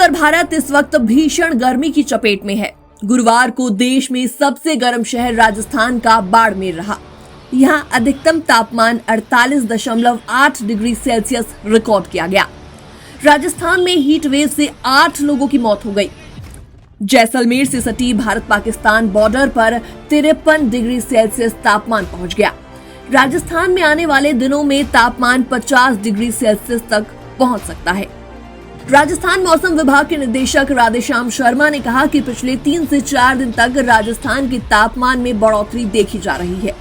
उत्तर भारत इस वक्त भीषण गर्मी की चपेट में है। गुरुवार को देश में सबसे गर्म शहर राजस्थान का बाड़मेर रहा। यहाँ अधिकतम तापमान 48.8 डिग्री सेल्सियस रिकॉर्ड किया गया। राजस्थान में हीट वेव से 8 लोगों की मौत हो गई। जैसलमेर से सटी भारत पाकिस्तान बॉर्डर पर 53 डिग्री सेल्सियस तापमान पहुंच गया। राजस्थान में आने वाले दिनों में तापमान 50 डिग्री सेल्सियस तक पहुंच सकता है। राजस्थान मौसम विभाग के निदेशक राधेश्याम शर्मा ने कहा कि पिछले 3 से 4 दिन तक राजस्थान के तापमान में बढ़ोतरी देखी जा रही है।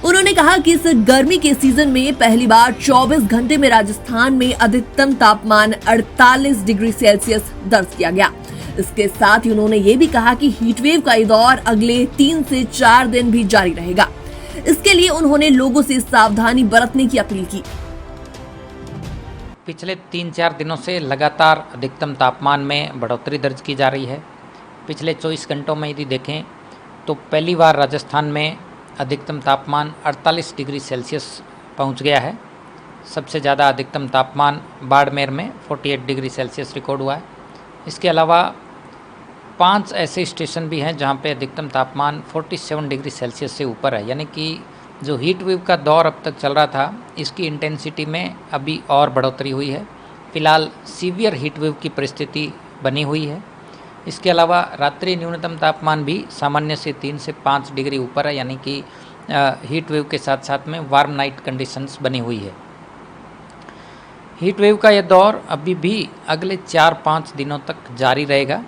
उन्होंने कहा कि इस गर्मी के सीजन में पहली बार 24 घंटे में राजस्थान में अधिकतम तापमान 48 डिग्री सेल्सियस दर्ज किया गया। इसके साथ ही उन्होंने ये भी कहा कि हीटवेव का ये दौर अगले 3 से 4 दिन भी जारी रहेगा। इसके लिए उन्होंने लोगों से सावधानी बरतने की अपील की। पिछले 3-4 दिनों से लगातार अधिकतम तापमान में बढ़ोतरी दर्ज की जा रही है। पिछले 24 घंटों में यदि देखें तो पहली बार राजस्थान में अधिकतम तापमान 48 डिग्री सेल्सियस पहुंच गया है। सबसे ज़्यादा अधिकतम तापमान बाड़मेर में 48 डिग्री सेल्सियस रिकॉर्ड हुआ है। इसके अलावा 5 ऐसे स्टेशन भी हैं जहां पे अधिकतम तापमान 47 डिग्री सेल्सियस से ऊपर है। यानी कि जो हीट वेव का दौर अब तक चल रहा था, इसकी इंटेंसिटी में अभी और बढ़ोतरी हुई है। फिलहाल सीवियर हीट वेव की परिस्थिति बनी हुई है। इसके अलावा रात्रि न्यूनतम तापमान भी सामान्य से 3 से 5 डिग्री ऊपर है। यानी कि हीट वेव के साथ साथ में वार्म नाइट कंडीशंस बनी हुई है। हीट वेव का यह दौर अभी भी अगले 4-5 दिनों तक जारी रहेगा।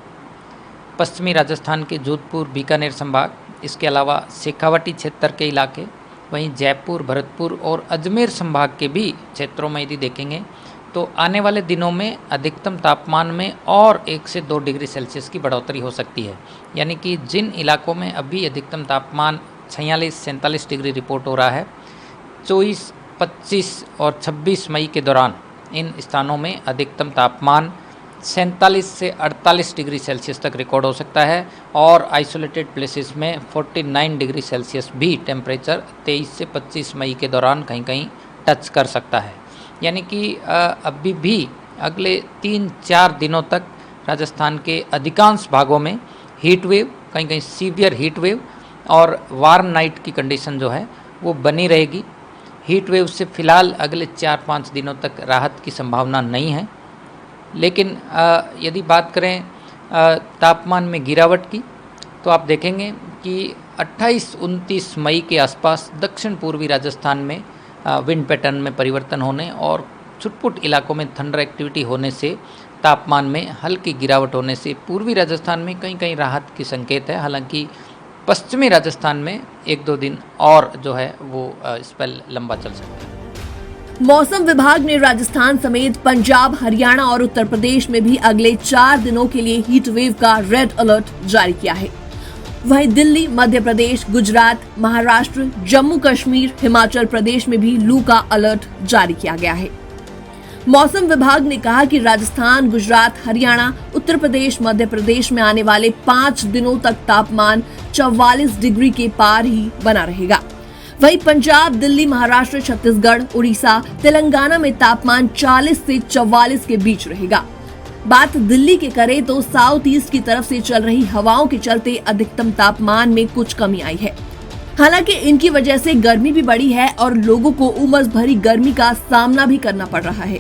पश्चिमी राजस्थान के जोधपुर, बीकानेर संभाग, इसके अलावा शेखावाटी क्षेत्र के इलाके, वहीं जयपुर, भरतपुर और अजमेर संभाग के भी क्षेत्रों में यदि देखेंगे तो आने वाले दिनों में अधिकतम तापमान में और 1 से 2 डिग्री सेल्सियस की बढ़ोतरी हो सकती है। यानी कि जिन इलाकों में अभी अधिकतम तापमान 46-47 डिग्री रिपोर्ट हो रहा है, 24, 25 और 26 मई के दौरान इन स्थानों में अधिकतम तापमान 47 से 48 डिग्री सेल्सियस तक रिकॉर्ड हो सकता है और आइसोलेटेड प्लेसेस में 49 डिग्री सेल्सियस भी टेम्परेचर 23 से 25 मई के दौरान कहीं कहीं टच कर सकता है। यानी कि अभी भी अगले 3-4 दिनों तक राजस्थान के अधिकांश भागों में हीट वेव, कहीं कहीं सीवियर हीट वेव और वार्म नाइट की कंडीशन जो है वो बनी रहेगी। हीट वेव से फ़िलहाल अगले 4-5 दिनों तक राहत की संभावना नहीं है। लेकिन यदि बात करें तापमान में गिरावट की, तो आप देखेंगे कि 28-29 मई के आसपास दक्षिण पूर्वी राजस्थान में विंड पैटर्न में परिवर्तन होने और छुटपुट इलाकों में थंडर एक्टिविटी होने से तापमान में हल्की गिरावट होने से पूर्वी राजस्थान में कहीं कहीं राहत की संकेत है। हालांकि पश्चिमी राजस्थान में 1-2 दिन और जो है वो स्पेल लंबा चल सकता है। मौसम विभाग ने राजस्थान समेत पंजाब, हरियाणा और उत्तर प्रदेश में भी अगले 4 दिनों के लिए हीट वेव का रेड अलर्ट जारी किया है। वहीं दिल्ली, मध्य प्रदेश, गुजरात, महाराष्ट्र, जम्मू कश्मीर, हिमाचल प्रदेश में भी लू का अलर्ट जारी किया गया है। मौसम विभाग ने कहा कि राजस्थान, गुजरात, हरियाणा, उत्तर प्रदेश, मध्य प्रदेश में आने वाले 5 दिनों तक तापमान 44 डिग्री के पार ही बना रहेगा। वहीं पंजाब, दिल्ली, महाराष्ट्र, छत्तीसगढ़, उड़ीसा, तेलंगाना में तापमान 40 से 44 के बीच रहेगा। बात दिल्ली की करें तो साउथ ईस्ट की तरफ से चल रही हवाओं के चलते अधिकतम तापमान में कुछ कमी आई है। हालांकि इनकी वजह से गर्मी भी बढ़ी है और लोगों को उमस भरी गर्मी का सामना भी करना पड़ रहा है।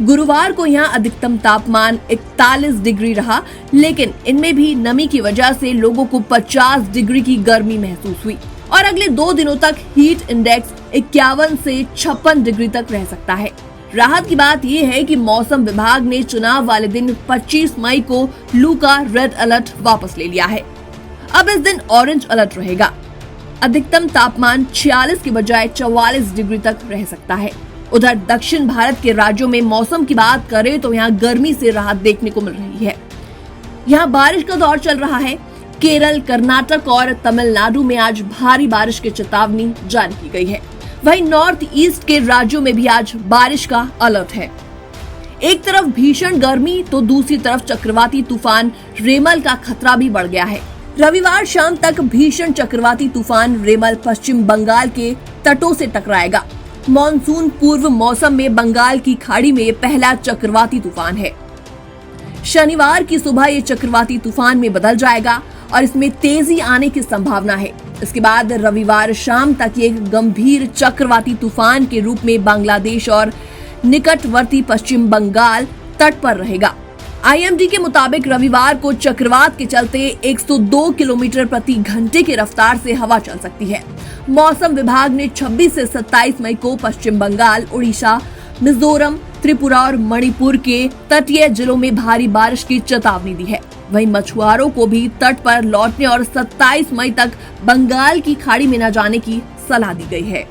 गुरुवार को यहाँ अधिकतम तापमान 41 डिग्री रहा, लेकिन इनमें भी नमी की वजह से लोगों को 50 डिग्री की गर्मी महसूस हुई और अगले 2 दिनों तक हीट इंडेक्स 51 से 56 डिग्री तक रह सकता है। राहत की बात यह है कि मौसम विभाग ने चुनाव वाले दिन 25 मई को लू का रेड अलर्ट वापस ले लिया है। अब इस दिन ऑरेंज अलर्ट रहेगा। अधिकतम तापमान 46 के बजाय 44 डिग्री तक रह सकता है। उधर दक्षिण भारत के राज्यों में मौसम की बात करें तो यहाँ गर्मी से राहत देखने को मिल रही है। यहाँ बारिश का दौर चल रहा है। केरल, कर्नाटक और तमिलनाडु में आज भारी बारिश की चेतावनी जारी की गई है। वहीं नॉर्थ ईस्ट के राज्यों में भी आज बारिश का अलर्ट है। एक तरफ भीषण गर्मी तो दूसरी तरफ चक्रवाती तूफान रेमल का खतरा भी बढ़ गया है। रविवार शाम तक भीषण चक्रवाती तूफान रेमल पश्चिम बंगाल के तटों से टकराएगा। मॉनसून पूर्व मौसम में बंगाल की खाड़ी में पहला चक्रवाती तूफान है। शनिवार की सुबह ये चक्रवाती तूफान में बदल जाएगा और इसमें तेजी आने की संभावना है। इसके बाद रविवार शाम तक ये गंभीर चक्रवाती तूफान के रूप में बांग्लादेश और निकटवर्ती पश्चिम बंगाल तट पर रहेगा। आईएमडी के मुताबिक रविवार को चक्रवात के चलते 102 किलोमीटर प्रति घंटे की रफ्तार से हवा चल सकती है। मौसम विभाग ने 26 से 27 मई को पश्चिम बंगाल, उड़ीसा, मिजोरम, त्रिपुरा और मणिपुर के तटीय जिलों में भारी बारिश की चेतावनी दी है। वहीं मछुआरों को भी तट पर लौटने और 27 मई तक बंगाल की खाड़ी में न जाने की सलाह दी गई है।